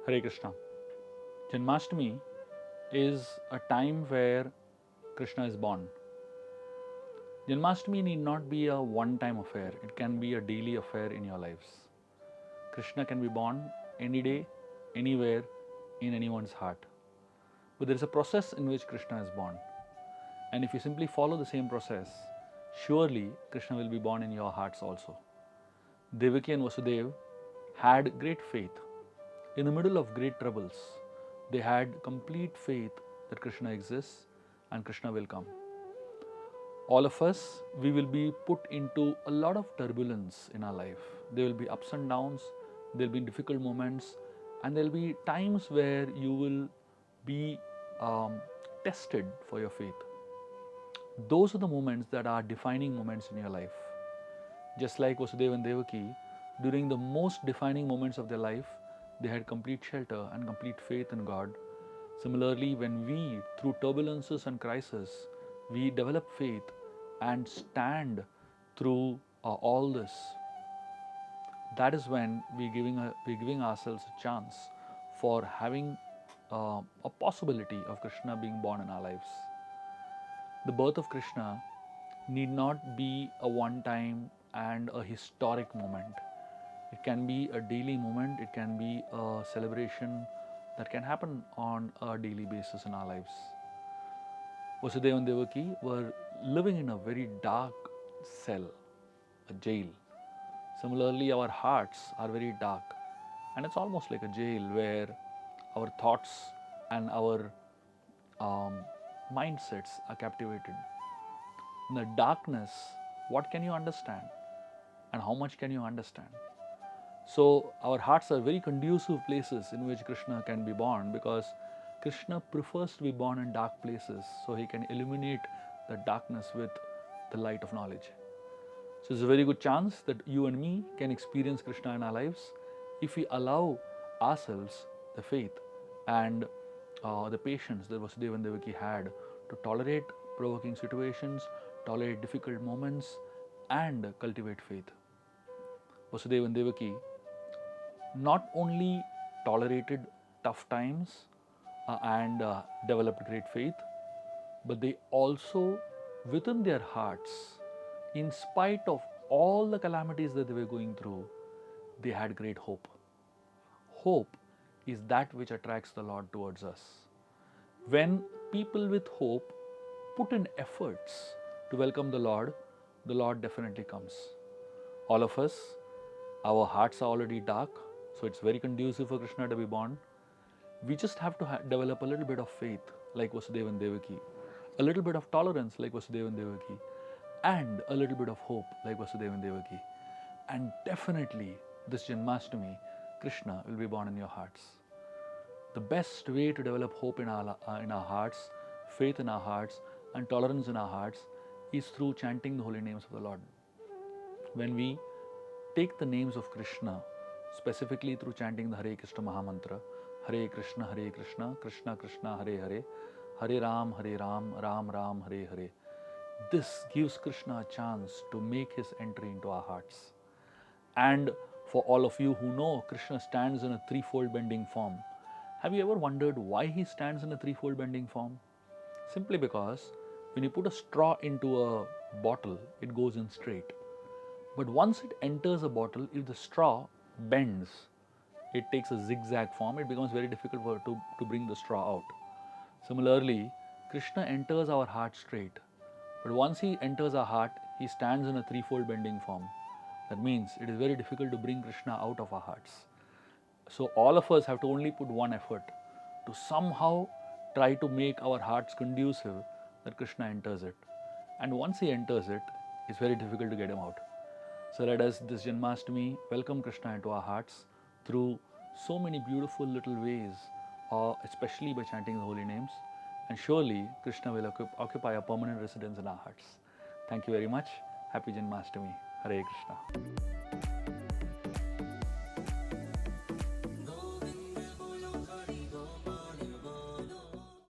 Hare Krishna. Janmashtami is a time where Krishna is born. Janmashtami need not be a one-time affair. It can be a daily affair in your lives. Krishna can be born any day, anywhere, in anyone's heart. But there is a process in which Krishna is born. And if you simply follow the same process, surely Krishna will be born in your hearts also. Devaki and Vasudeva had great faith. In the middle of great troubles, they had complete faith that Krishna exists and Krishna will come. All of us, we will be put into a lot of turbulence in our life. There will be ups and downs, there will be difficult moments, and there will be times where you will be tested for your faith. Those are the moments that are defining moments in your life. Just like Vasudeva and Devaki, during the most defining moments of their life, they had complete shelter and complete faith in God. Similarly, when we, through turbulences and crises, we develop faith and stand through all this, that is when we're giving ourselves a chance for having a possibility of Krishna being born in our lives. The birth of Krishna need not be a one-time and a historic moment. It can be a daily moment, it can be a celebration that can happen on a daily basis in our lives. Vasudeva and Devaki were living in a very dark cell, a jail. Similarly, our hearts are very dark, and it's almost like a jail where our thoughts and our mindsets are captivated. In the darkness, what can you understand? And how much can you understand? So our hearts are very conducive places in which Krishna can be born, because Krishna prefers to be born in dark places so he can illuminate the darkness with the light of knowledge. So it's a very good chance that you and me can experience Krishna in our lives if we allow ourselves the faith and the patience that Vasudeva and Devaki had to tolerate provoking situations, tolerate difficult moments, and cultivate faith. Vasudeva and Devaki not only tolerated tough times and developed great faith, but they also, within their hearts, in spite of all the calamities that they were going through, they had great hope. Hope is that which attracts the Lord towards us. When people with hope put in efforts to welcome the Lord definitely comes. All of us, our hearts are already dark, so it's very conducive for Krishna to be born. We just have to develop a little bit of faith like Vasudeva and Devaki, a little bit of tolerance like Vasudeva and Devaki, and a little bit of hope like Vasudeva and Devaki. And definitely this Janmashtami, Krishna will be born in your hearts. The best way to develop hope in our hearts, faith in our hearts, and tolerance in our hearts is through chanting the holy names of the Lord. When we take the names of Krishna, specifically through chanting the Hare Krishna Mahamantra, Hare Krishna, Krishna Krishna, Hare Hare, Hare Ram, Ram Ram, Hare Hare. This gives Krishna a chance to make his entry into our hearts. And for all of you who know, Krishna stands in a threefold bending form. Have you ever wondered why he stands in a threefold bending form? Simply because when you put a straw into a bottle, it goes in straight. But once it enters a bottle, if the straw bends, it takes a zigzag form. It becomes very difficult to bring the straw out. Similarly, Krishna enters our heart straight. But once he enters our heart, he stands in a threefold bending form. That means it is very difficult to bring Krishna out of our hearts. So all of us have to only put one effort to somehow try to make our hearts conducive that Krishna enters it. And once he enters it, it's very difficult to get him out. So let us this Janmashtami welcome Krishna into our hearts through so many beautiful little ways, especially by chanting the holy names. And surely Krishna will occupy a permanent residence in our hearts. Thank you very much. Happy Janmashtami. Hare Krishna.